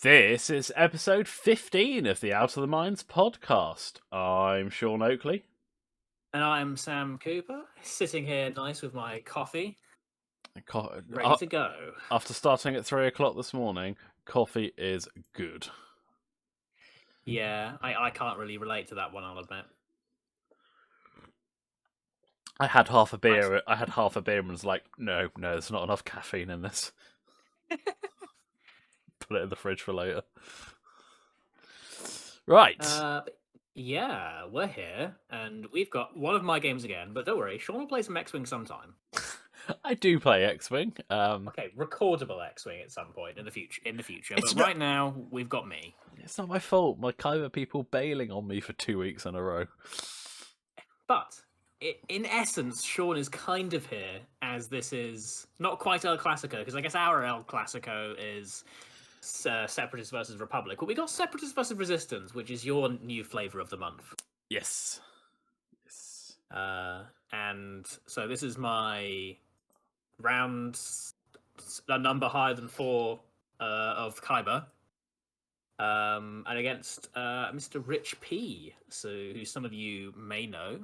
This is episode 15 of the Out of the Minds podcast. I'm Sean Oakley. And I'm Sam Cooper, sitting here nice with my coffee, ready to go. After starting at 3 o'clock this morning, coffee is good. Yeah, I can't really relate to that one, I'll admit. I had half a beer. And was like, no, there's not enough caffeine in this. Put it in the fridge for later. Right. Yeah, we're here, and we've got one of my games again. But don't worry, Sean will play some X-Wing sometime. I do play X-Wing. Okay, recordable X-Wing at some point in the future. But right now, we've got me. It's not my fault. My Kyber people bailing on me for 2 weeks in a row. But in essence, Sean is kind of here, as this is not quite El Clasico, because I guess our El Clasico is Separatists versus Republic. But we got Separatists versus Resistance, which is your new flavor of the month. Yes. And so this is my round, a number higher than 4 of Kyber. And against Mr. Rich P, who some of you may know.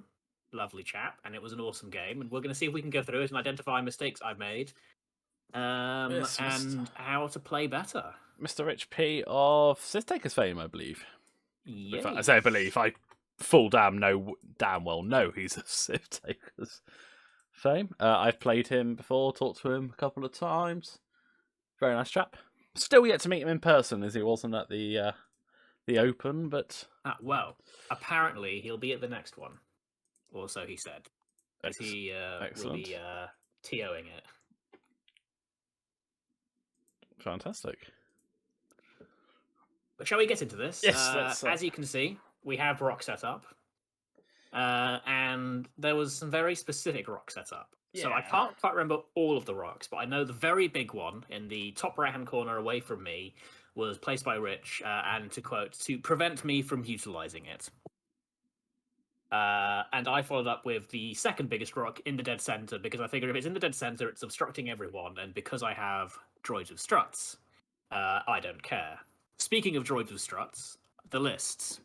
Lovely chap, and it was an awesome game, and we're going to see if we can go through it and identify mistakes I've made, and how to play better. Mr. Rich P of Sith Takers fame, I believe. Yeah, In fact, I say I believe. I full damn well know he's of Sith Takers fame. I've played him before, talked to him a couple of times. Very nice chap. Still yet to meet him in person, as he wasn't at the Open, but well, apparently he'll be at the next one. Or so he said. As he will be TOing it. Fantastic. But shall we get into this? Yes. As you can see, we have rock set up. And there was some very specific rock set up. Yeah. So I can't quite remember all of the rocks, but I know the very big one in the top right-hand corner away from me was placed by Rich, and to quote, to prevent me from utilizing it. And I followed up with the second biggest rock in the dead center, because I figured if it's in the dead center, it's obstructing everyone. And because I have droids with struts, I don't care. Speaking of droids with struts, the lists.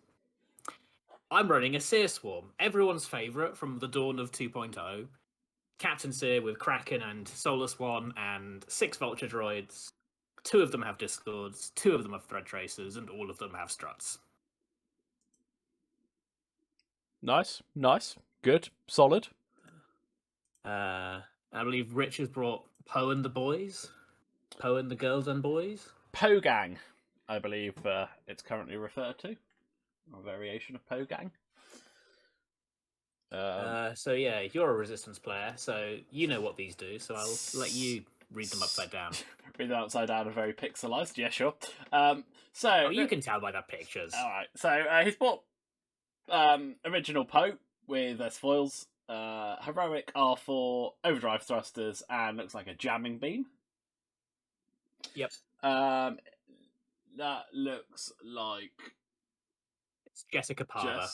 I'm running a Seer Swarm, everyone's favorite from the dawn of 2.0. Captain Seer with Kraken and Solar Swan and 6 Vulture droids. 2 of them have Discords, 2 of them have Thread Tracers, and all of them have struts. Nice, good, solid. I believe Rich has brought Poe and the boys, Poe and the girls and boys. Poe Gang, I believe it's currently referred to, a variation of Poe Gang. So yeah, you're a Resistance player, so you know what these do. So I'll let you read them upside down. Read them upside down are very pixelized. Yeah, sure. You can tell by the pictures. All right. So he's bought original Poe with foils, heroic R4, overdrive thrusters, and looks like a jamming beam. Yep. That looks like it's Jessica Parva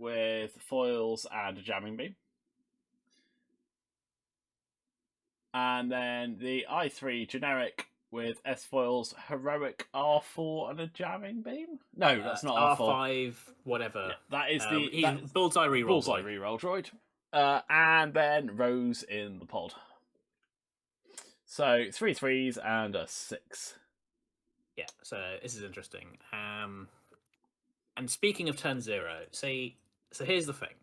with foils and a jamming beam. And then the i3 generic with S-foils, heroic R4 and a jamming beam? No, that's not R4. R5, whatever. Yeah, that is Bullseye reroll. Bullseye reroll droid. And then Rose in the pod. So 3 3s and a 6. Yeah, so this is interesting. And speaking of turn 0, so here's the thing.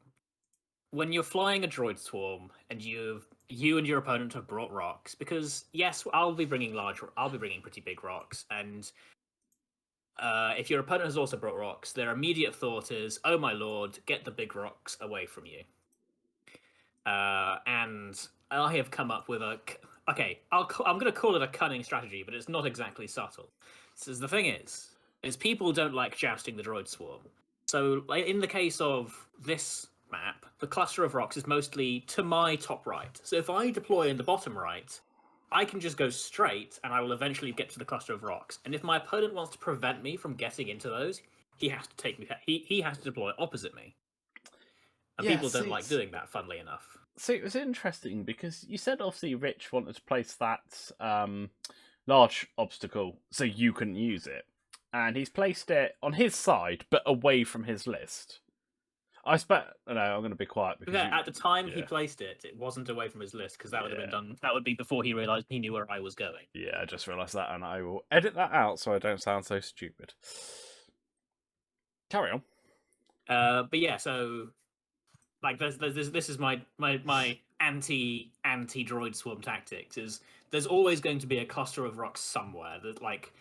When you're flying a droid swarm and you and your opponent have brought rocks, because yes, I'll be bringing pretty big rocks, and if your opponent has also brought rocks, their immediate thought is, "Oh my lord, get the big rocks away from you." And I have come up with I'm going to call it a cunning strategy, but it's not exactly subtle. So the thing is people don't like jousting the droid swarm. So in the case of this map, the cluster of rocks is mostly to my top right. So if I deploy in the bottom right, I can just go straight and I will eventually get to the cluster of rocks. And if my opponent wants to prevent me from getting into those, he has to take me. He has to deploy opposite me. And people don't like doing that, funnily enough. So it was interesting because you said obviously Rich wanted to place that large obstacle so you couldn't use it. and he's placed it on his side, but away from his list. I expect. No, I'm going to be quiet because At the time he yeah. placed it, it wasn't away from his list because that would have been Yeah. done. That would be before he realised he knew where I was going. Yeah, I just realised that, and I will edit that out so I don't sound so stupid. Carry on. But yeah, so like this is my anti droid swarm tactics. Is there's always going to be a cluster of rocks somewhere that like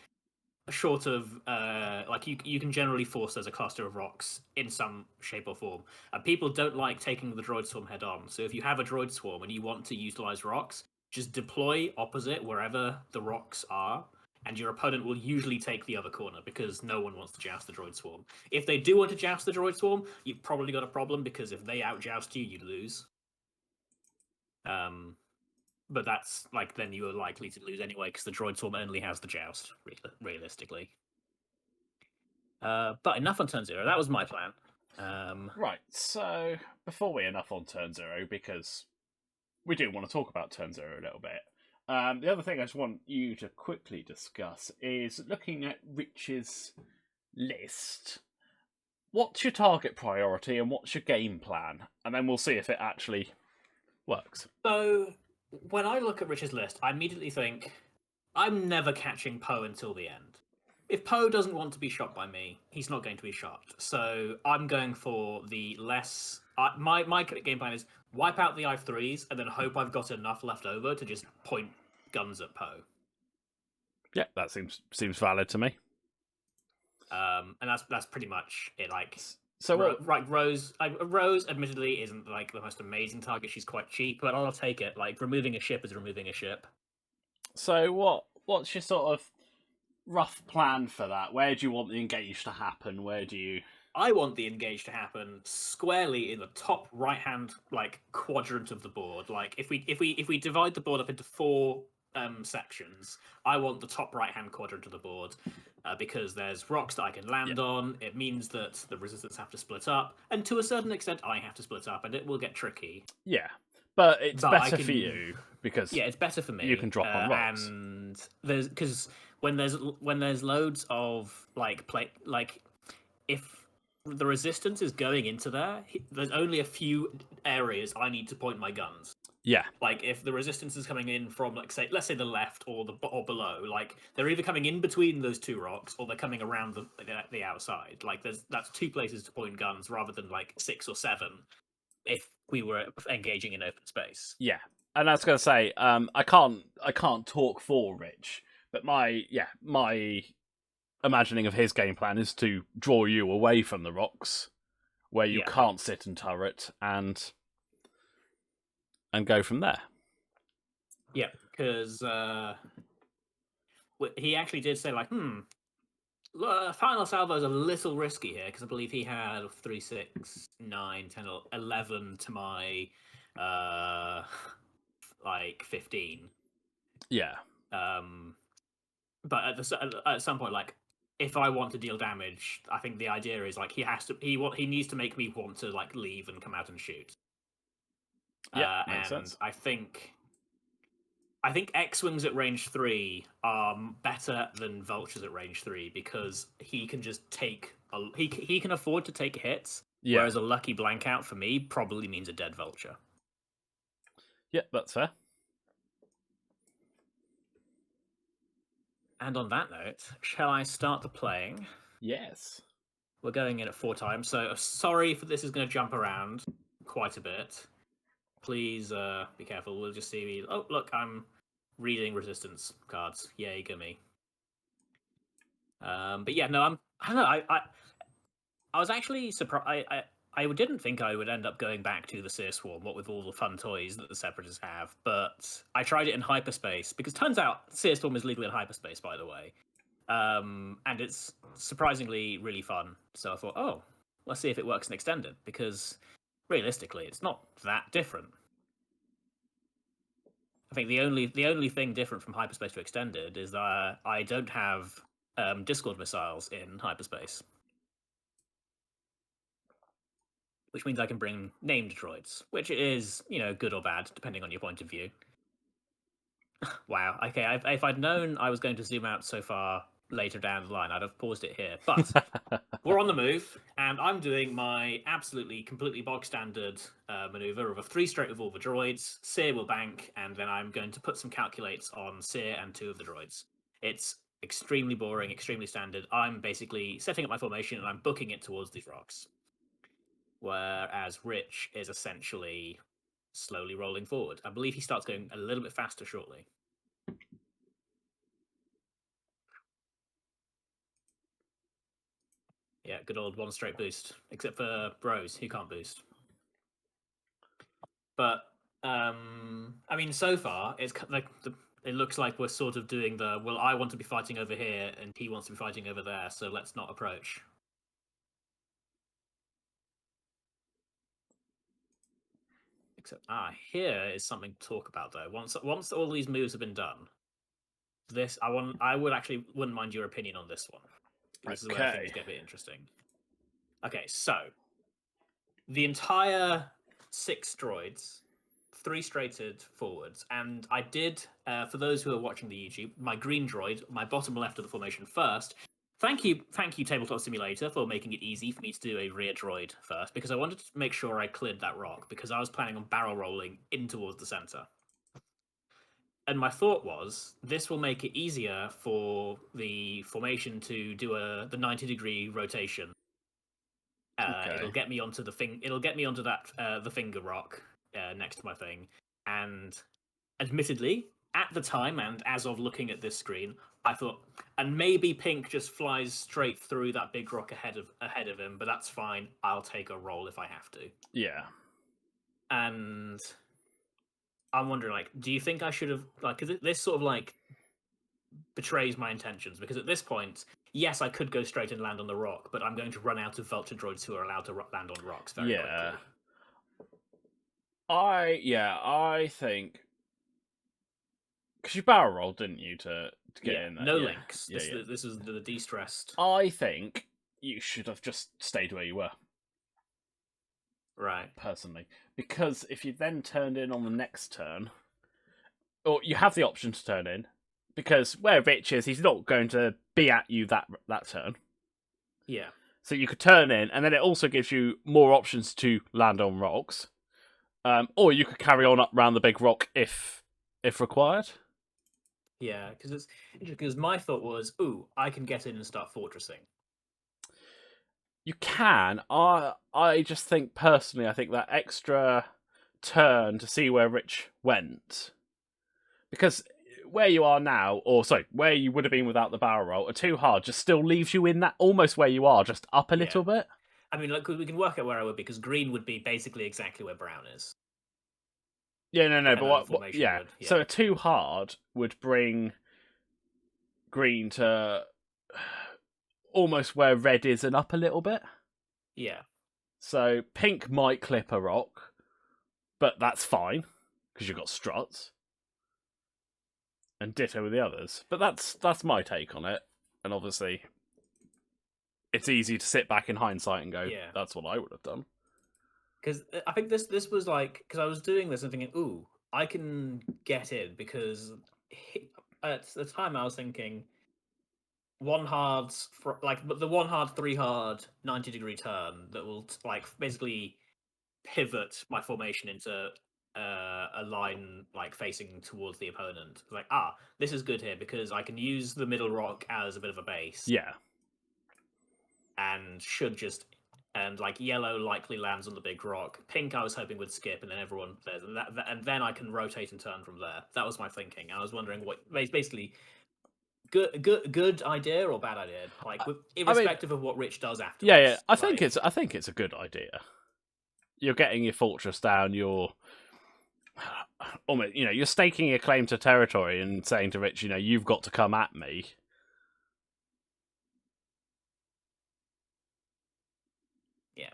short of like you can generally force there's a cluster of rocks in some shape or form, and people don't like taking the droid swarm head on. So if you have a droid swarm and you want to utilize rocks, just deploy opposite wherever the rocks are, and your opponent will usually take the other corner because no one wants to joust the droid swarm. If they do want to joust the droid swarm, you've probably got a problem because if they out joust you, you lose. But that's like then you are likely to lose anyway because the droid swarm only has the joust realistically. But enough on turn 0. That was my plan. Right. So before we enough on turn 0, because we do want to talk about turn 0 a little bit. The other thing I just want you to quickly discuss is looking at Rich's list. What's your target priority and what's your game plan? And then we'll see if it actually works. So when I look at Rich's list, I immediately think I'm never catching Poe until the end. If Poe doesn't want to be shot by me, he's not going to be shot. So I'm going for the less. My game plan is wipe out the I3s and then hope I've got enough left over to just point guns at Poe. Yeah, that seems valid to me. And that's pretty much it. Like, so Rose admittedly isn't like the most amazing target. She's quite cheap, but I'll take it. Like, removing a ship is removing a ship. So what's your sort of rough plan for that? Where do you want the engage to happen? Where do you? I want the engage to happen squarely in the top right-hand like quadrant of the board. Like if we divide the board up into 4 sections, I want the top right-hand quadrant of the board because there's rocks that I can land on. It means that the resistance have to split up, and to a certain extent, I have to split up, and it will get tricky. Yeah, but it's better for you because it's better for me. You can drop on rocks, and there's because when there's loads of like if the resistance is going into there's only a few areas I need to point my guns. Yeah. Like if the resistance is coming in from let's say the left or below, like they're either coming in between those 2 rocks or they're coming around the outside. Like that's 2 places to point guns rather than like 6 or 7 if we were engaging in open space. Yeah. And I was going to say I can't talk for Rich, but my imagining of his game plan is to draw you away from the rocks where you can't sit and turret and go from there. Yeah, because he actually did say like, final salvo is a little risky here because I believe he had 3, 6, 9, 10, 11 to my like 15. Yeah. But at some point, like, if I want to deal damage, I think the idea is like he needs to make me want to like leave and come out and shoot. Yeah, makes sense. I think X-wings at range 3 are better than vultures at range 3 because he can just take he can afford to take hits, whereas a lucky blank out for me probably means a dead vulture. Yeah, that's fair. And on that note, shall I start the playing? Yes. We're going in at 4 times, so sorry for this is going to jump around quite a bit. Please be careful. We'll just see me. Oh, look, I'm reading resistance cards. Yay, gimme. But yeah, no, I don't know. I was actually surprised. I didn't think I would end up going back to the Seer Swarm, what with all the fun toys that the Separatists have, but I tried it in hyperspace, because turns out Seer Swarm is legal in hyperspace, by the way. And it's surprisingly really fun. So I thought, oh, let's see if it works in Extended, because realistically, it's not that different. I think the only thing different from hyperspace to Extended is that I don't have Discord missiles in hyperspace. Which means I can bring named droids, which is, good or bad, depending on your point of view. Wow. Okay, if I'd known I was going to zoom out so far later down the line. I'd have paused it here, but we're on the move, and I'm doing my absolutely, completely bog standard maneuver of a 3 straight with all the droids. Seer will bank, and then I'm going to put some calculates on Seer and 2 of the droids. It's extremely boring, extremely standard. I'm basically setting up my formation, and I'm booking it towards these rocks. Whereas Rich is essentially slowly rolling forward. I believe he starts going a little bit faster shortly. Yeah, good old 1 straight boost, except for Bros, who can't boost. But I mean, so far it's like it looks like we're sort of doing the well. I want to be fighting over here, and he wants to be fighting over there, so let's not approach. Except here is something to talk about though. Once all these moves have been done, I wouldn't mind your opinion on this one. This is where things get a bit interesting. Okay, so the entire 6 droids, 3 straighted forwards, and I did, for those who are watching the YouTube, my green droid, my bottom left of the formation first. Thank you, Tabletop Simulator, for making it easy for me to do a rear droid first, because I wanted to make sure I cleared that rock, because I was planning on barrel rolling in towards the center. And my thought was, this will make it easier for the formation to do the 90-degree rotation. It'll get me onto It'll get me onto that the finger rock next to my thing. And admittedly, at the time, and as of looking at this screen, I thought, and maybe Pink just flies straight through that big rock ahead of him, but that's fine. I'll take a roll if I have to. Yeah. And I'm wondering, like, do you think I should have, like, because this sort of like betrays my intentions, because at this point, yes, I could go straight and land on the rock, but I'm going to run out of vulture droids who are allowed to land on rocks very quickly. I think because you barrel rolled, didn't you, to get in there? No links. This is the de-stressed. I think you should have just stayed where you were. Right. Personally, because if you then turned in on the next turn, or you have the option to turn in, because where Rich is, he's not going to be at you that turn. Yeah. So you could turn in, and then it also gives you more options to land on rocks. Or you could carry on up around the big rock if required. Yeah, because it's interesting. Because my thought was, I can get in and start fortressing. You can. I just think personally, I think that extra turn to see where Rich went, because where you are now, or sorry, where you would have been without the barrel roll, a 2 hard just still leaves you in that almost where you are, just up a little bit. I mean, like, we can work out where I would be, because green would be basically exactly where brown is. Yeah, no, but what yeah. So a 2 hard would bring green to almost where red is and up a little bit. Yeah. So pink might clip a rock, but that's fine because you've got struts. And ditto with the others. But that's my take on it. And obviously, it's easy to sit back in hindsight and go, that's what I would have done. Because I think this was like, because I was doing this and thinking, I can get in, because at the time I was thinking 1 hard, but the 1 hard, 3 hard, 90-degree turn that will like basically pivot my formation into a line like facing towards the opponent. Like, this is good here because I can use the middle rock as a bit of a base. Yeah. And like yellow likely lands on the big rock. Pink I was hoping would skip, and then everyone plays, and then I can rotate and turn from there. That was my thinking. I was wondering what basically good idea or bad idea, like irrespective of what Rich does afterwards. Yeah. I think it's a good idea. You're getting your fortress down. You're almost, you're staking your claim to territory and saying to Rich, you've got to come at me. Yeah,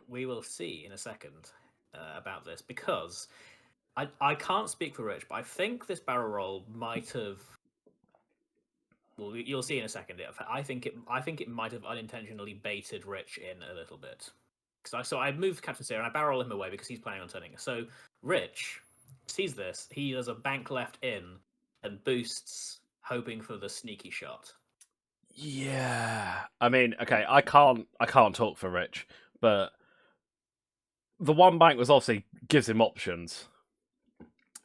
we will see in a second about this, because I can't speak for Rich, but I think this barrel roll might have. Well, you'll see in a second. I think it might have unintentionally baited Rich in a little bit. So I moved Captain Seer and I barrel him away because he's planning on turning. So Rich sees this. He does a bank left in and boosts, hoping for the sneaky shot. Yeah. I mean, okay, I can't talk for Rich, but the one bank was obviously gives him options.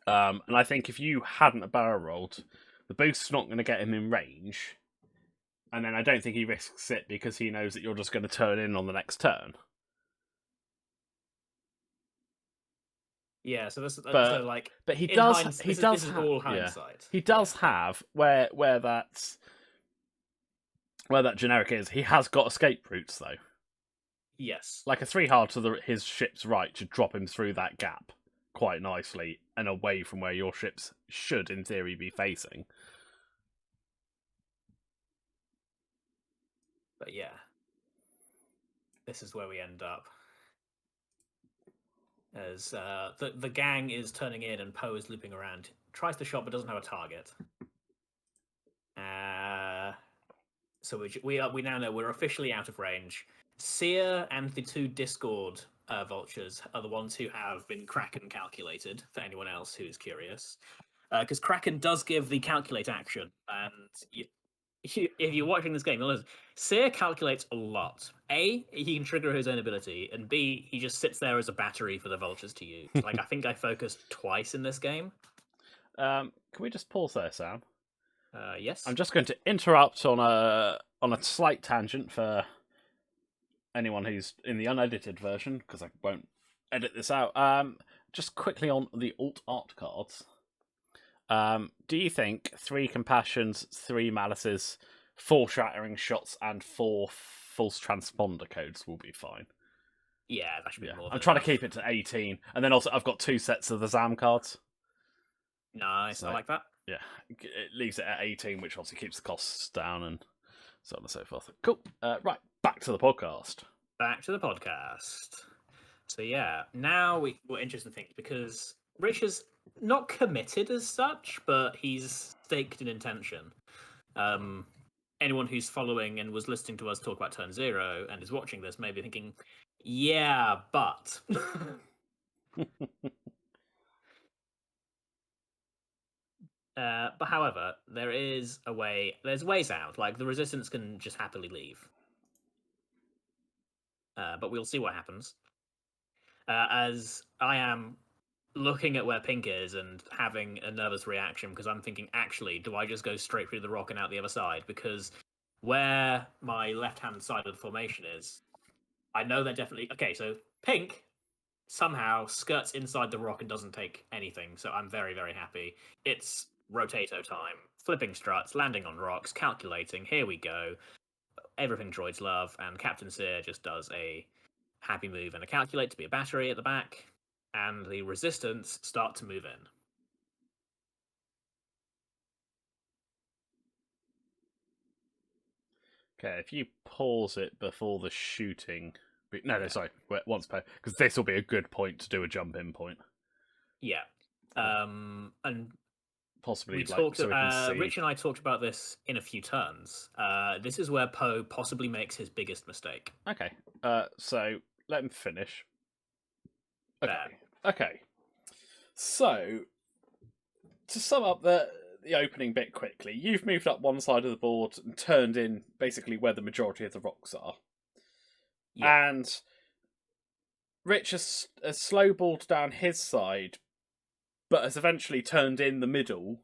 And I think if you hadn't a barrel rolled, the boost's not going to get him in range. And then I don't think he risks it because he knows that you're just going to turn in on the next turn. Yeah, so this But so like but he in does hindsight, this is all hindsight. he does have where that generic is. He has got escape routes though. Yes. Like a 3 hard to his ship's right should drop him through that gap quite nicely and away from where your ships should, in theory, be facing. But yeah, this is where we end up. As the gang is turning in and Poe is looping around, tries to shot but doesn't have a target. So we now know we're officially out of range. Seer and the 2 Discord vultures are the ones who have been Kraken calculated, for anyone else who's curious. Because Kraken does give the calculate action, and if you're watching this game, you'll notice Seer calculates a lot. A, he can trigger his own ability, and B, he just sits there as a battery for the vultures to use. Like, I think I focused twice in this game. Can we just pause there, Sam? Yes. I'm just going to interrupt on a slight tangent for anyone who's in the unedited version, because I won't edit this out. Just quickly on the alt art cards. Do you think 3 compassions, 3 malices, 4 shattering shots, and 4 false transponder codes will be fine? Yeah, that should be more. I'm trying to keep it to 18, and then also I've got 2 sets of the Zam cards. Nice, so, I like that. Yeah, it leaves it at 18, which obviously keeps the costs down and so on and so forth. Cool. Right, back to the podcast. Back to the podcast. So yeah, now we're interested in things because Rich is not committed as such, but he's staked an intention. Anyone who's following and was listening to us talk about Turn Zero and is watching this may be thinking, yeah, but. But however, there's ways out. Like, the Resistance can just happily leave. But we'll see what happens. As I am looking at where Pink is and having a nervous reaction because I'm thinking, actually, do I just go straight through the rock and out the other side? Because where my left-hand side of the formation is, I know they're definitely... Okay, so Pink somehow skirts inside the rock and doesn't take anything, so I'm very, very happy. It's Rotato time. Flipping struts, landing on rocks, calculating, here we go. Everything droids love, and Captain Sear just does a happy move and a calculate to be a battery at the back, and the Resistance start to move in. Okay, if you pause it before the shooting... No, sorry. Once per... Because this will be a good point to do a jump-in point. Yeah. And possibly we like, talked, so we can see... Rich and I talked about this in a few turns. This is where Poe possibly makes his biggest mistake. Okay. So, let him finish. Okay. So, to sum up the opening bit quickly, you've moved up one side of the board and turned in basically where the majority of the rocks are. Yeah. And Rich has slowballed down his side, but has eventually turned in the middle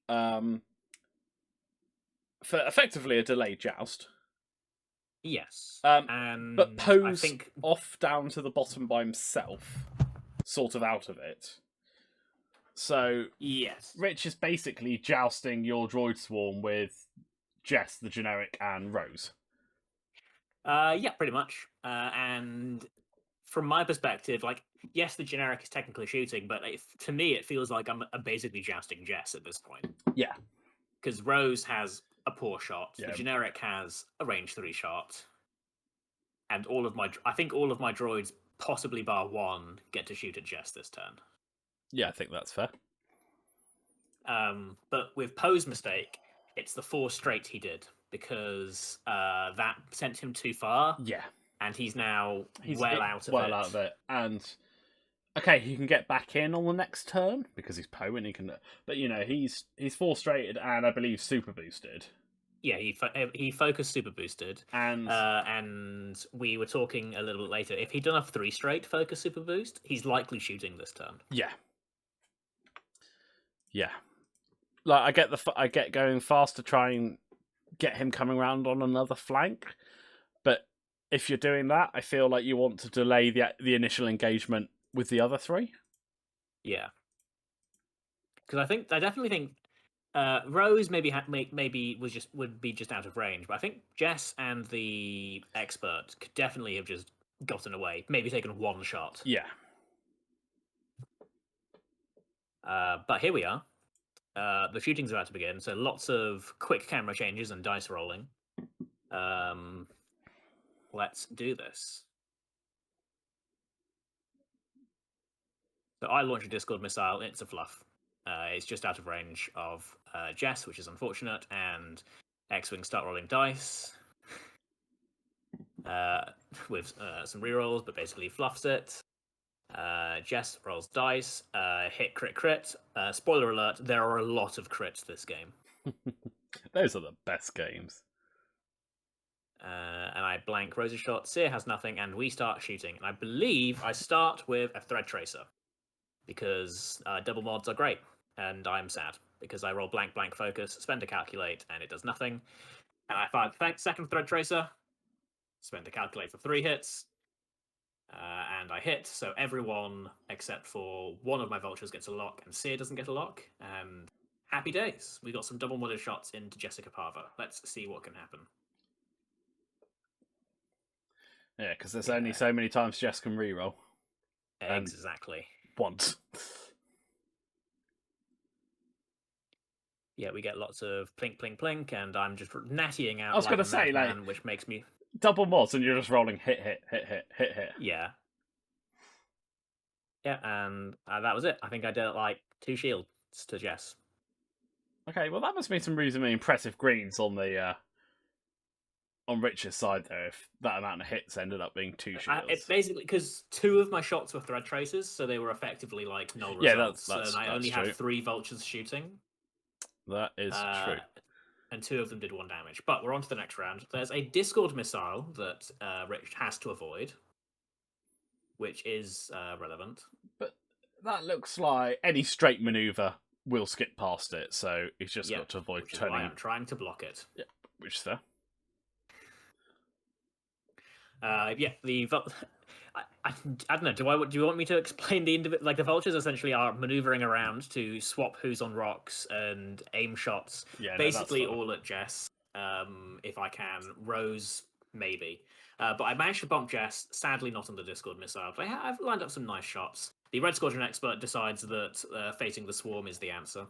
for effectively a delayed joust. Yes. But Poe's off down to the bottom by himself, sort of out of it. So, yes, Rich is basically jousting your droid swarm with Jess, the generic, and Rose. Yeah, pretty much. And from my perspective, like, yes, the generic is technically shooting, but to me, it feels like I'm basically jousting Jess at this point. Yeah. Because Rose has a poor shot, the generic has a range 3 shot, and I think all of my droids, possibly bar one, get to shoot at Jess this turn. Yeah, I think that's fair. But with Poe's mistake, it's the 4 straight he did, because that sent him too far. Yeah. And he's now out of it. And okay, he can get back in on the next turn because he's Poe and he can. But you know, he's 4 straighted and I believe super boosted. Yeah, he focus super boosted, And and we were talking a little bit later. If he'd done a 3 straight focus super boost, he's likely shooting this turn. yeah. Like I get going fast to try and get him coming around on another flank, but if you're doing that, I feel like you want to delay the initial engagement with the other 3. Yeah, because I definitely think Rose maybe would be just out of range, but I think Jess and the expert could definitely have just gotten away, maybe taken 1 shot. Yeah. But here we are. The shooting's about to begin, so lots of quick camera changes and dice rolling. Let's do this. So I launch a Discord missile. It's a fluff. It's just out of range of Jess, which is unfortunate, and X-Wing start rolling dice with some rerolls, but basically fluffs it. Jess rolls dice, hit, crit, crit. Spoiler alert, there are a lot of crits this game. Those are the best games. And I blank Rose's shot. Seer has nothing, and we start shooting. And I believe I start with a Thread Tracer, because double mods are great, and I'm sad, because I roll blank, blank focus, spend to calculate, and it does nothing. And I fire the second Thread Tracer, spend to calculate for 3 hits, and I hit, so everyone except for one of my vultures gets a lock, and Seer doesn't get a lock, and happy days. We got some double modded shots into Jessica Parva. Let's see what can happen. Yeah, because there's only so many times Jess can reroll. Exactly. Once. Yeah, we get lots of plink, plink, plink, and I'm just nattying out. I was going to say, madman, which makes me double mods, and you're just rolling hit, hit, hit, hit, hit, hit. Yeah. Yeah, and that was it. I think I did like 2 shields to Jess. Okay, well that must be some reasonably impressive greens on the on Rich's side there. If that amount of hits ended up being 2 shields, It's basically because 2 of my shots were Thread Tracers, so they were effectively like null results. Yeah, and I only true. had 3 vultures shooting. That is true. And 2 of them did 1 damage. But we're on to the next round. There's a Discord missile that Rich has to avoid, which is relevant. But that looks like any straight maneuver will skip past it, so he's just got to avoid turning. Why I'm trying to block it. Yeah, which is fair. I don't know. Do you want me to explain the the vultures essentially are maneuvering around to swap who's on rocks and aim shots. Yeah, basically all at Jess. If I can, Rose maybe. But I managed to bump Jess. Sadly, not on the Discord missile. But I've lined up some nice shots. The Red Squadron expert decides that facing the swarm is the answer.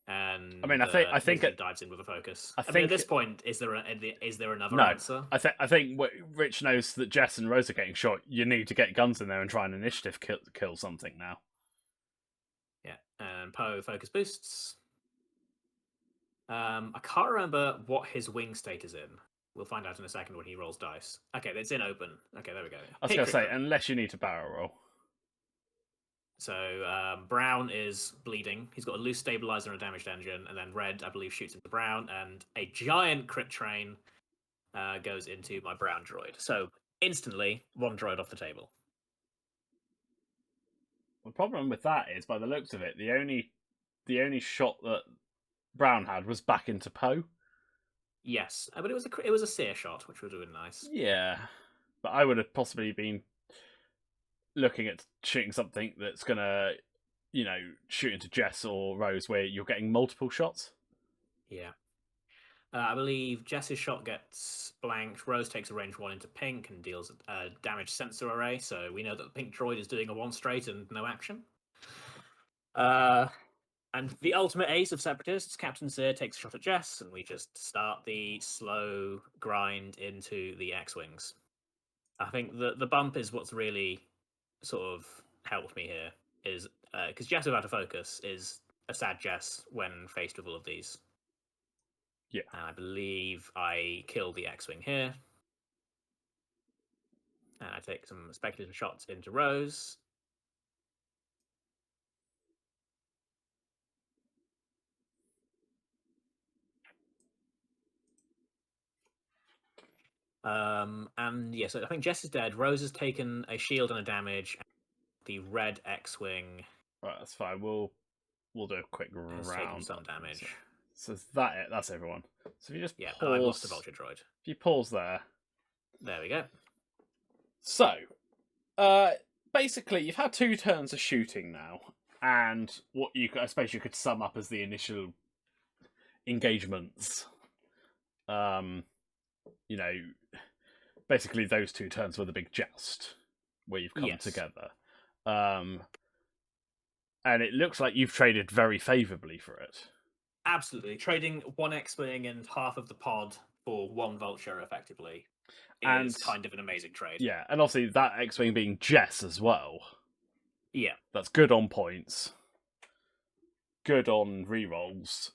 And I mean, I think it dives in with a focus. I mean, think at this point, is there another no, answer? I think Rich knows that Jess and Rose are getting shot. You need to get guns in there and try an initiative kill something now. Yeah, and Poe focus boosts. I can't remember what his wing state is in. We'll find out in a second when he rolls dice. Okay, it's in open. Okay, there we go. I was going to say, unless you need to barrel roll. So Brown is bleeding. He's got a loose stabilizer and a damaged engine, and then Red, I believe, shoots into Brown, and a giant crit train goes into my Brown droid. So instantly, 1 droid off the table. The problem with that is, by the looks of it, the only shot that Brown had was back into Poe. Yes, but it was a Seer shot, which would have been nice. Yeah, but I would have possibly been looking at shooting something that's gonna, shoot into Jess or Rose, where you're getting multiple shots. Yeah. I believe Jess's shot gets blanked. Rose takes a range 1 into pink and deals a damage sensor array, so we know that the pink droid is doing a 1 straight and no action. And the ultimate ace of Separatists, Captain Seer takes a shot at Jess, and we just start the slow grind into the X-Wings. I think the bump is what's really sort of helped me here, is because Jess without a focus is a sad Jess when faced with all of these. Yeah. And I believe I kill the X-Wing here. And I take some speculative shots into Rose. And yeah, so I think Jess is dead. Rose has taken a shield and a damage. The red X-wing Right, that's fine. We'll do a quick has taken round. some damage. So is that it? That's everyone. So if you just Yeah, pause, and I've lost a vulture droid. If you pause there. There we go. So, basically, you've had 2 turns of shooting now, and what I suppose you could sum up as the initial engagements. You know, basically those 2 turns were the big joust where you've come together. And it looks like you've traded very favourably for it. Absolutely. Trading 1 X-Wing and half of the pod for 1 Vulture, effectively, And is kind of an amazing trade. Yeah, and obviously that X-Wing being Jess as well. Yeah. That's good on points. Good on rerolls.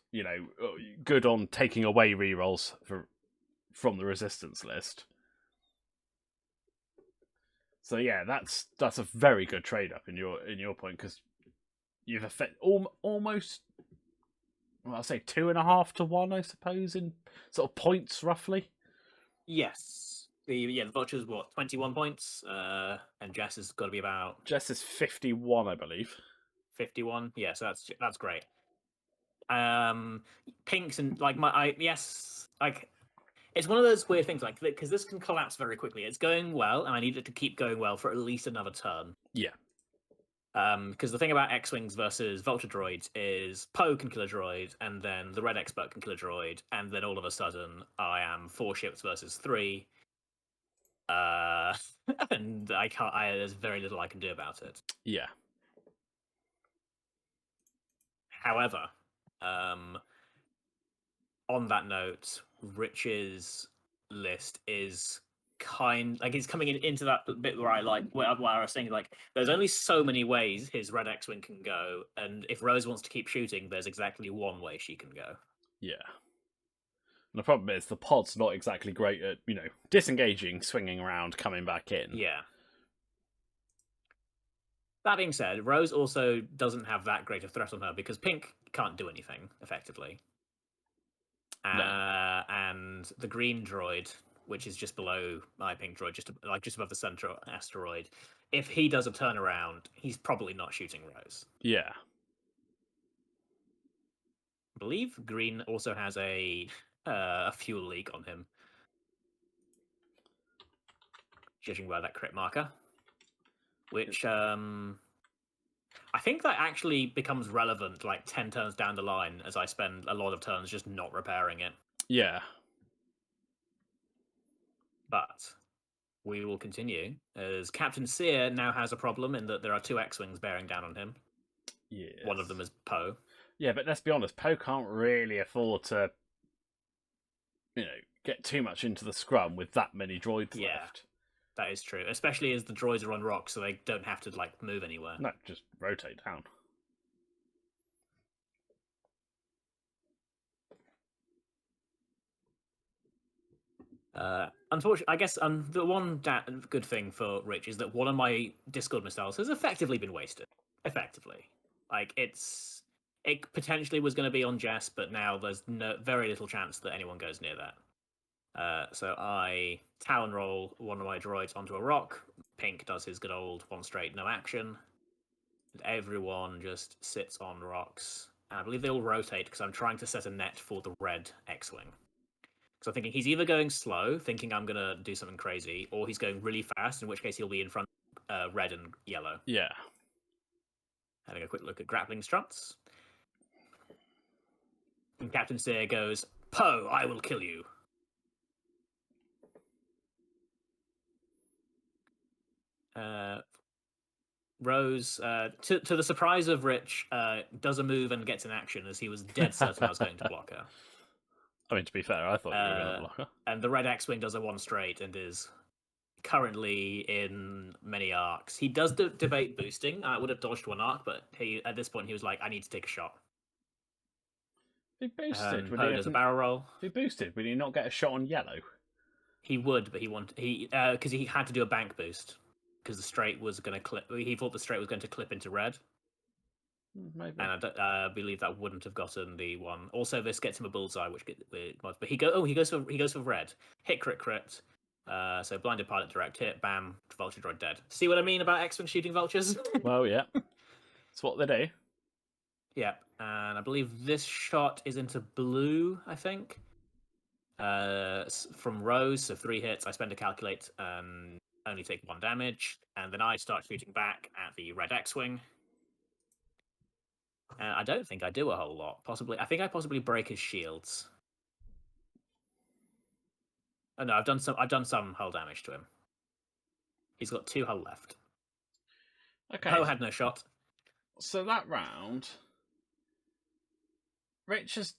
Good on taking away rerolls from the resistance list. So yeah, that's a very good trade up in your point, because you've almost, well, I'll say 2.5 to 1, I suppose, in sort of points roughly. Yes. The Vulture's 21 points, and Jess has got to be about. Jess is 51, I believe. 51. Yeah, so that's great. Pinks and it's one of those weird things, like, because this can collapse very quickly. It's going well, and I need it to keep going well for at least another turn. Yeah. Because the thing about X-Wings versus Vulture droids is Poe can kill a droid, and then the Red Expert can kill a droid, and then all of a sudden I am 4 ships versus 3. And I can't. There's very little I can do about it. Yeah. However, on that note, Rich's list is he's coming into that bit where I was saying, like, there's only so many ways his red X-wing can go, and if Rose wants to keep shooting, there's exactly 1 way she can go. Yeah. And the problem is the pod's not exactly great at, disengaging, swinging around, coming back in. Yeah. That being said, Rose also doesn't have that great a threat on her because Pink can't do anything effectively. No. And the green droid, which is just below my pink droid, just above the center asteroid, if he does a turnaround, he's probably not shooting Rose. Yeah. I believe green also has a fuel leak on him, judging by that crit marker, which I think that actually becomes relevant like 10 turns down the line, as I spend a lot of turns just not repairing it. Yeah. But we will continue, as Captain Sear now has a problem in that there are 2 X-Wings bearing down on him. Yes. One of them is Poe. Yeah, but let's be honest, Poe can't really afford to, get too much into the scrum with that many droids left. That is true, especially as the droids are on rocks, so they don't have to move anywhere. No, just rotate down. Unfortunately, I guess the one good thing for Rich is that one of my Discord missiles has effectively been wasted. Effectively, it potentially was going to be on Jess, but now there's very little chance that anyone goes near that. So I Talon roll one of my droids onto a rock. Pink does his good old 1 straight, no action. And everyone just sits on rocks. And I believe they all rotate because I'm trying to set a net for the red X-Wing. So I'm thinking he's either going slow, thinking I'm going to do something crazy, or he's going really fast, in which case he'll be in front of red and yellow. Yeah. Having a quick look at grappling struts. And Captain Sear goes, Poe, I will kill you. Rose, to the surprise of Rich, does a move and gets an action, as he was dead certain I was going to block her. I mean, to be fair, I thought you were going to block her. And the red X-Wing does a 1 straight and is currently in many arcs. He does debate boosting. I would have dodged 1 arc, but at this point he was like, I need to take a shot. He boosted. Poe does a barrel roll. He boosted. Would he not get a shot on yellow? He would, but because he had to do a bank boost because the straight was going to clip. He thought the straight was going to clip into red. Maybe. And I believe that wouldn't have gotten the 1. Also, this gets him a bullseye, but he goes for red. Hit crit. So blinded pilot, direct hit, bam, vulture droid dead. See what I mean about X-wing shooting vultures? Well, yeah. That's what they do. Yeah, and I believe this shot is into blue, I think. From Rose, so 3 hits. I spend a calculate and only take 1 damage, and then I start shooting back at the red X-wing. And I don't think I do a whole lot. Possibly, I think I possibly break his shields. Oh no, I've done some hull damage to him. He's got 2 hull left. Okay. Poe had no shot. So that round, Rich has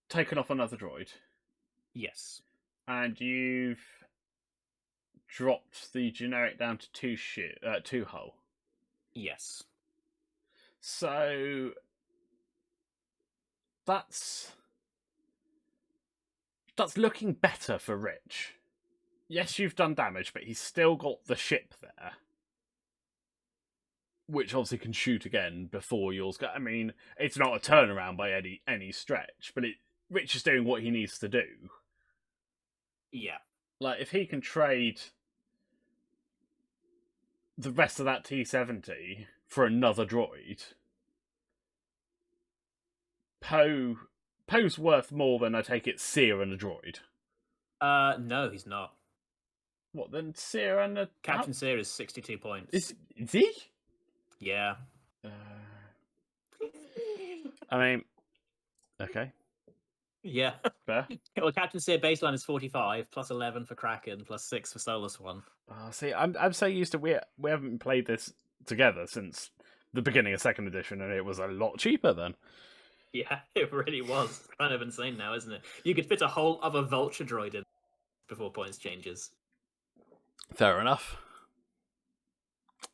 taken off another droid, Yes. and you've dropped the generic down to 2 hull. Yes. So that's looking better for Rich. Yes, you've done damage, but he's still got the ship there, which obviously can shoot again before yours go. I mean, it's not a turnaround by any stretch, but Rich is doing what he needs to do. Yeah. Like, if he can trade the rest of that T-70 for another droid, Poe's worth more than, I take it, Seer and a droid. No, he's not. What, then Seer and a... Captain Seer is 62 points. Is he? Yeah. I mean, okay. Yeah. Fair. Well, Captain Seer baseline is 45, plus 11 for Kraken, plus 6 for Solar Swan. See, I'm so used to we haven't played this together since the beginning of 2nd edition, and it was a lot cheaper then. Yeah, it really was. It's kind of insane now, isn't it? You could fit a whole other Vulture droid in before points changes. Fair enough.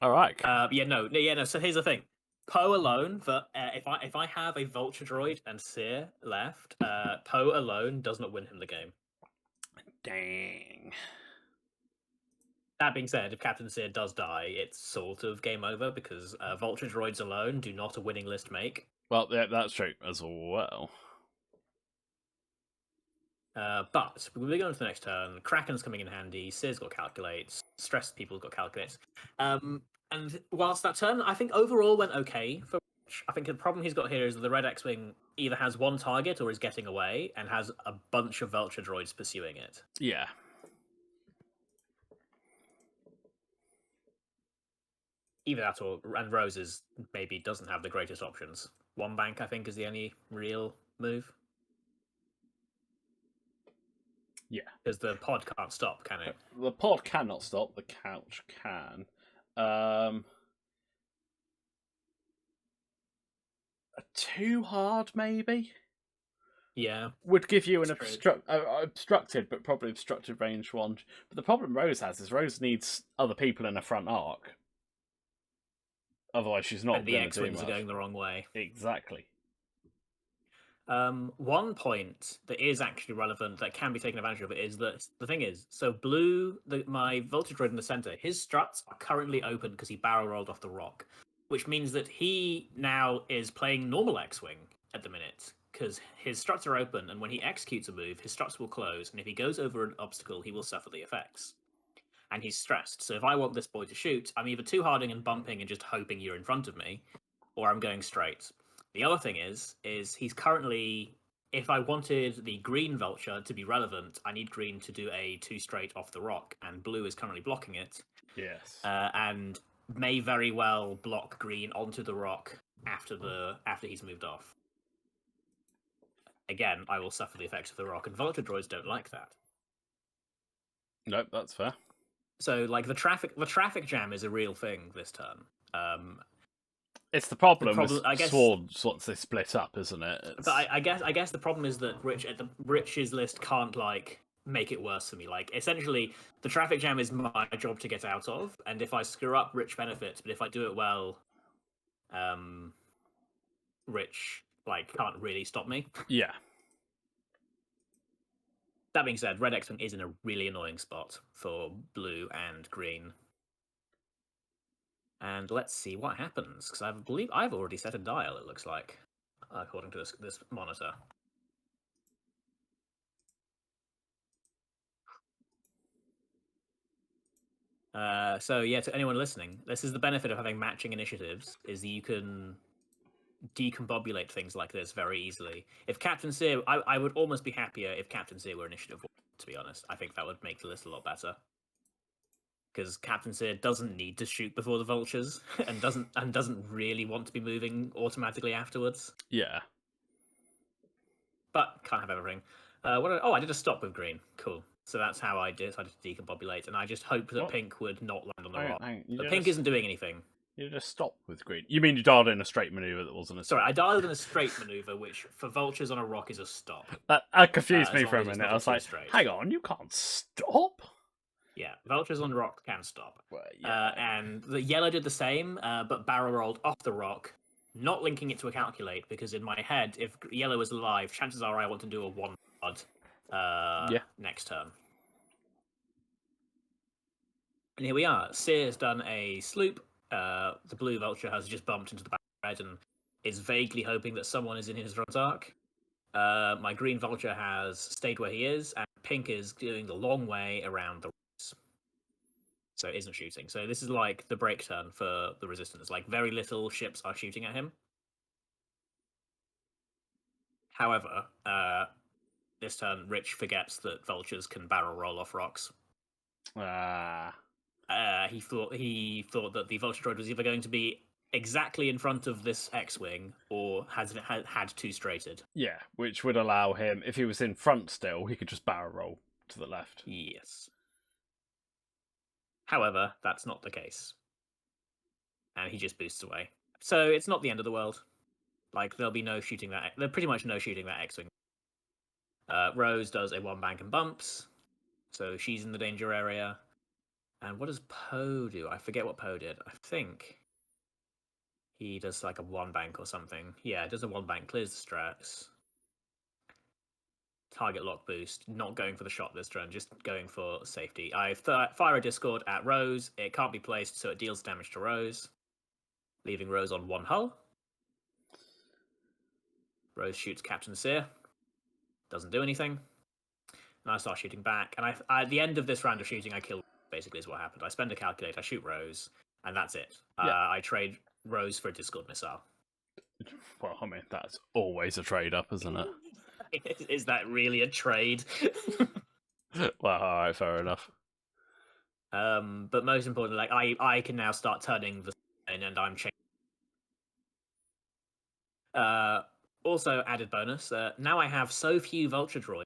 All right. Yeah, no. So here's the thing: Poe alone. If I have a Vulture droid and Seer left, Poe alone does not win him the game. Dang. That being said, if Captain Seer does die, it's sort of game over because Vulture droids alone do not a winning list make. Well, yeah, that's true as well. But we go on to the next turn. Kraken's coming in handy. Seer's got calculates. Stressed people's got calculates. And whilst that turn, I think overall went okay for Rich. I think the problem he's got here is that the Red X-Wing either has one target or is getting away and has a bunch of Vulture droids pursuing it. Yeah. Either that and Rose maybe doesn't have the greatest options. One bank, I think, is the only real move. Yeah. Because the pod can't stop, can it? The pod cannot stop. The couch can. Too hard, maybe? Yeah. Would give you an obstructed, but probably obstructed range one. But the problem Rose has is Rose needs other people in a front arc. Otherwise, she's not. And the X-Wings are going the wrong way. Exactly. One point that is actually relevant that can be taken advantage of is that the thing is, so Blue, my Vulture droid in the center, his struts are currently open because he barrel rolled off the rock, which means that he now is playing normal X-Wing at the minute because his struts are open, and when he executes a move, his struts will close, and if he goes over an obstacle, he will suffer the effects. And he's stressed. So if I want this boy to shoot, I'm either two-harding and bumping and just hoping you're in front of me, or I'm going straight. The other thing is he's currently, if I wanted the green Vulture to be relevant, I need green to do a 2 straight off the rock, and blue is currently blocking it. Yes. And may very well block green onto the rock after he's moved off. Again, I will suffer the effects of the rock, and Vulture droids don't like that. Nope, that's fair. So, like, the traffic jam is a real thing this turn. It's the problem I guess, swords once they split up, isn't it? But I guess the problem is that Rich's list can't like make it worse for me. Like, essentially, the traffic jam is my job to get out of, and if I screw up, Rich benefits. But if I do it well, Rich can't really stop me. Yeah. That being said, Red X-Wing is in a really annoying spot for blue and green. And let's see what happens, because I believe I've already set a dial, it looks like, according to this monitor. So yeah, to anyone listening, this is the benefit of having matching initiatives: is that you can decombobulate things like this very easily. If Captain Sear, I would almost be happier if Captain Sear were initiative 1, to be honest. I think that would make the list a lot better. Because Captain Sear doesn't need to shoot before the vultures and doesn't really want to be moving automatically afterwards. Yeah. But can't have everything. I did a stop with green. Cool. So that's how I decided to decombobulate, and I just hope that What? pink would not land on the Hang on, rock. hang on, But pink isn't doing anything. You just stopped with green. You mean you dialed in a straight maneuver that wasn't a... Sorry, I dialed in a straight maneuver, which for vultures on a rock is a stop. That confused me as for a long as it's minute. not I was too like, straight. hang on, you can't stop? Yeah, vultures on rock can stop. Well, yeah. And the yellow did the same, but barrel rolled off the rock, not linking it to a calculate, because in my head, if yellow is alive, chances are I want to do a 1 card next turn. And here we are. Sear's done a sloop. The blue vulture has just bumped into the back of red and is vaguely hoping that someone is in his front arc. My green vulture has stayed where he is, and pink is doing the long way around the rocks. So it isn't shooting. So this is like the break turn for the resistance. Like very little ships are shooting at him. However, this turn Rich forgets that vultures can barrel roll off rocks. He thought that the vulture droid was either going to be exactly in front of this X-wing or had two straighted. Yeah, which would allow him, if he was in front still, he could just barrel roll to the left. Yes. However, that's not the case. And he just boosts away. So it's not the end of the world. Like, there'll pretty much no shooting that X-wing. Rose does a 1 bank and bumps. So she's in the danger area. And what does Poe do? I forget what Poe did. I think he does like a 1 bank or something. Yeah, does a 1 bank, clears the strats. Target lock boost, not going for the shot this turn, just going for safety. I fire a Discord at Rose. It can't be placed, so it deals damage to Rose, leaving Rose on 1 hull. Rose shoots Captain Sear. Doesn't do anything. And I start shooting back. And at the end of this round of shooting, I kill, basically is what happened. I spend a calculate, I shoot Rose, and that's it. Yeah. I trade Rose for a Discord missile. Well, I mean, that's always a trade-up, isn't it? Is that really a trade? Well, alright, fair enough. But most importantly, like I can now start turning the scene, and I'm changing. Also, added bonus. Now I have so few vulture droids,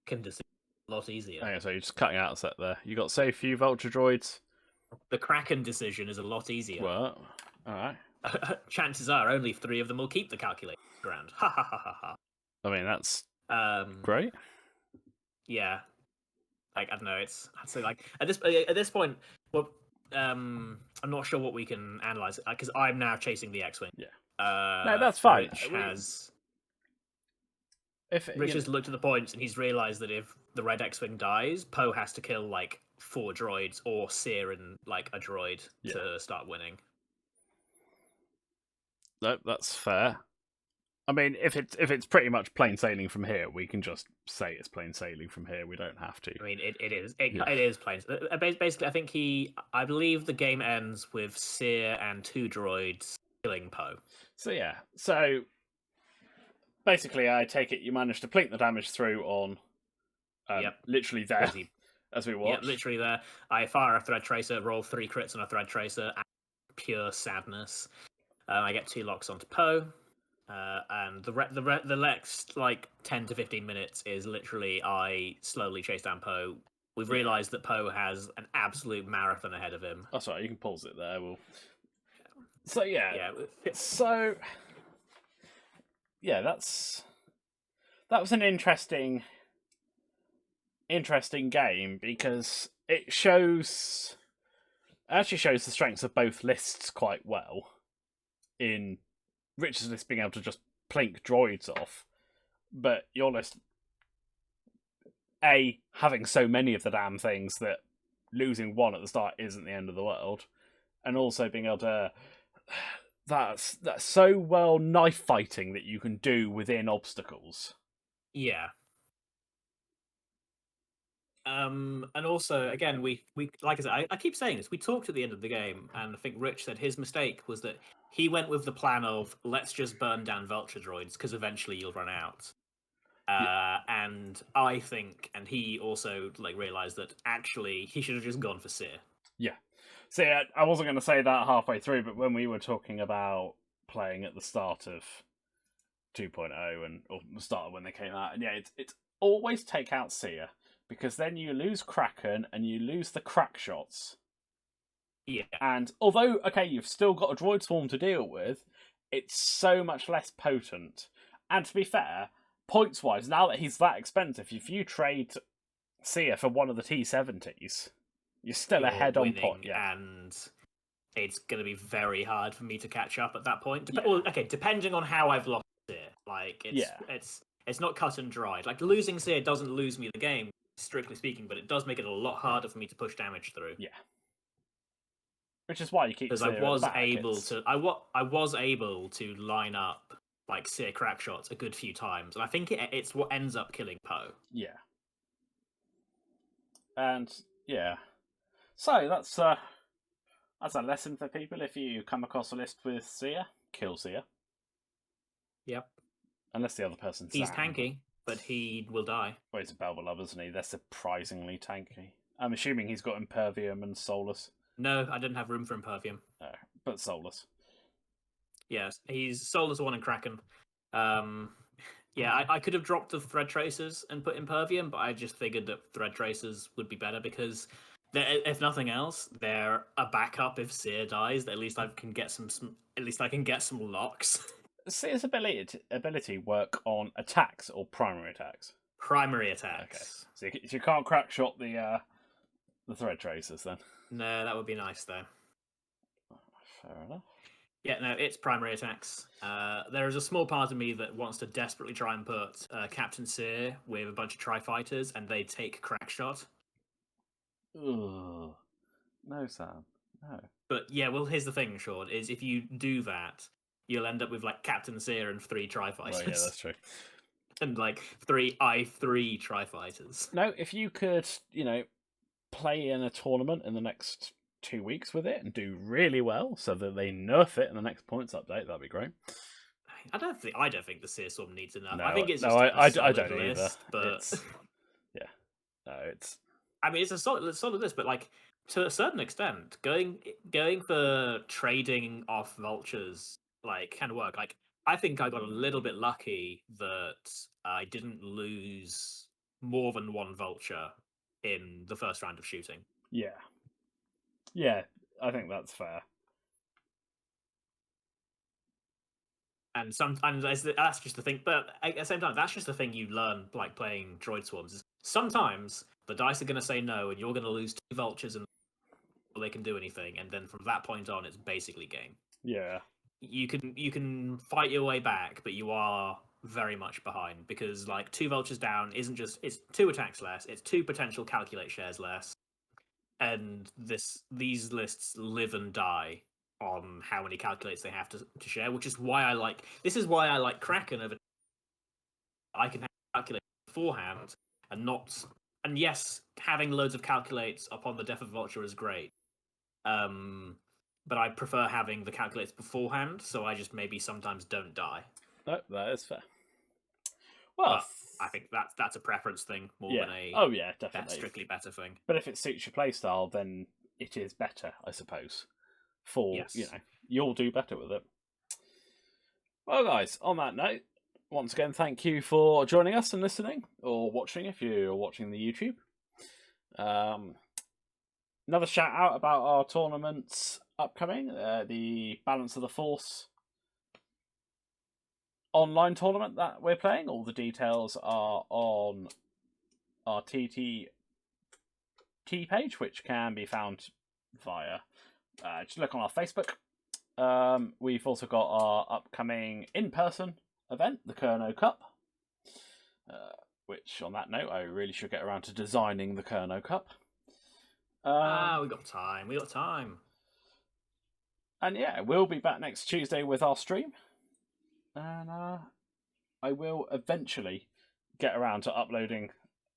can decide a lot easier. Okay, so you're just cutting out a set there. You got so few vulture droids. The Kraken decision is a lot easier. Well, alright. Chances are only 3 of them will keep the calculator ground. Ha ha ha ha ha. I mean, that's great. Yeah, like I don't know. I'd say like at this point, well, I'm not sure what we can analyze because I'm now chasing the X-wing. Yeah, no, that's fine. Rich has looked at the points and he's realized that if the red X-wing dies, Poe has to kill like 4 droids or Sear and like a droid to start winning. No, that's fair. I mean, if it's pretty much plain sailing from here, we can just say it's plain sailing from here. We don't have to. I mean, it is. It is plain. Basically, I believe the game ends with Sear and 2 droids killing Poe. So yeah. So basically, I take it you managed to plink the damage through on literally there as we watch. Yeah, literally there. I fire a thread tracer, roll 3 crits on a thread tracer, and pure sadness. I get 2 locks onto Poe. And the next like 10 to 15 minutes is literally I slowly chase down Poe. We've realised that Poe has an absolute marathon ahead of him. Oh, sorry, you can pause it there. So yeah. That was an interesting game because it actually shows the strengths of both lists quite well in Rich's list being able to just plink droids off, but your list, having so many of the damn things that losing 1 at the start isn't the end of the world, and also being able to... That's so well knife fighting that you can do within obstacles. Yeah. And also, again, we like I said, I keep saying this. We talked at the end of the game, and I think Rich said his mistake was that he went with the plan of let's just burn down vulture droids because eventually you'll run out. And I think, and he also like realized that actually he should have just gone for Seer. Yeah. See, I wasn't going to say that halfway through, but when we were talking about playing at the start of 2.0 or the start of when they came out, and yeah, it's always take out Seer, because then you lose Kraken and you lose the crack shots. Yeah. And although, okay, you've still got a droid swarm to deal with, it's so much less potent. And to be fair, points-wise, now that he's that expensive, if you trade Seer for one of the T70s, you're still ahead on point. Yeah. And it's going to be very hard for me to catch up at that point. Yeah. Well, okay, depending on how I've lost Seer. Like, it's not cut and dried. Like, losing Seer doesn't lose me the game, strictly speaking, but it does make it a lot harder for me to push damage through. Yeah. Which is why you keep. Because I was able to line up like Seer crack shots a good few times, and I think it's what ends up killing Poe. Yeah. And yeah, so that's a lesson for people. If you come across a list with Seer, kill Seer. Yep. Unless the other person's he's tanky, but he will die. Well, he's a Belva lover, isn't he? They're surprisingly tanky. I'm assuming he's got Impervium and Solus. No, I didn't have room for Impervium. Oh, but Solus. Yes, he's Solus 1 and Kraken. Yeah, I could have dropped the Thread Tracers and put Impervium, but I just figured that Thread Tracers would be better because, if nothing else, they're a backup if Seer dies. At least I can get some locks. Seer's ability work on attacks or primary attacks? Primary attacks. Okay. So you can't crack shot the Thread Tracers then? No, that would be nice though. Fair enough. Yeah, no, it's primary attacks. There is a small part of me that wants to desperately try and put Captain Seer with a bunch of Tri-Fighters and they take crack shot. Ugh. No, Sam. No. But yeah, well, here's the thing, Sean, is if you do that, you'll end up with like Captain Seer and 3 Tri-Fighters. Well, yeah, that's true. And like 3 I3 Tri-Fighters. No, if you could, play in a tournament in the next 2 weeks with it and do really well, so that they nerf it in the next points update, that'd be great. I don't think the Seer Swarm needs enough. No, I think it's just I don't list, either. But yeah, no, it's. I mean, it's a solid list, but like to a certain extent, going for trading off vultures like can work. Like I think I got a little bit lucky that I didn't lose more than one vulture in the first round of shooting. Yeah, I think that's fair. And sometimes that's just the thing, but at the same time, that's just the thing you learn like playing Droid Swarms. Is sometimes the dice are going to say no, and you're going to lose 2 vultures, and they can do anything. And then from that point on, it's basically game. Yeah, you can fight your way back, but you are very much behind because like 2 vultures down isn't just it's 2 attacks less, it's 2 potential calculate shares less, and these lists live and die on how many calculates they have to share, which is why I like Kraken over. I can calculate beforehand and yes, having loads of calculates upon the death of vulture is great, but I prefer having the calculates beforehand, so I just maybe sometimes don't die. No, that is fair. Well, I think that's a preference thing more than a definitely strictly better thing. But if it suits your playstyle, then it is better, I suppose. You'll do better with it. Well, guys, on that note, once again, thank you for joining us and listening, or watching if you're watching the YouTube. Another shout out about our tournaments upcoming, the Balance of the Force online tournament that we're playing. All the details are on our TT page, which can be found via just look on our Facebook. We've also got our upcoming in-person event, the Kerno Cup, which on that note I really should get around to designing the Kerno Cup. We got time. And yeah, we'll be back next Tuesday with our stream. And I will eventually get around to uploading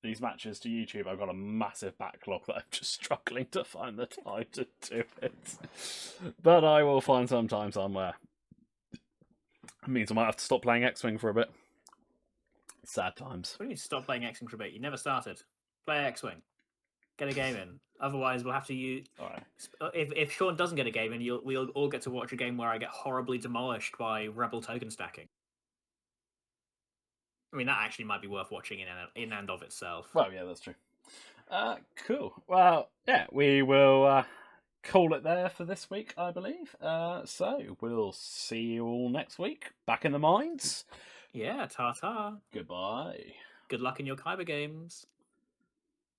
these matches to YouTube, I've got a massive backlog that I'm just struggling to find the time to do it. But I will find some time somewhere. It means I might have to stop playing X-Wing for a bit. Sad times. What do you mean stop playing X-Wing for a bit? You never started. Play X-Wing. Get a game in. Otherwise, we'll have to use. All right. If Sean doesn't get a game in, we'll all get to watch a game where I get horribly demolished by Rebel token stacking. I mean, that actually might be worth watching in and of itself. Well, yeah, that's true. Cool. Well, yeah, we will call it there for this week, I believe. So we'll see you all next week. Back in the mines. Yeah, ta-ta. Goodbye. Good luck in your Kyber games.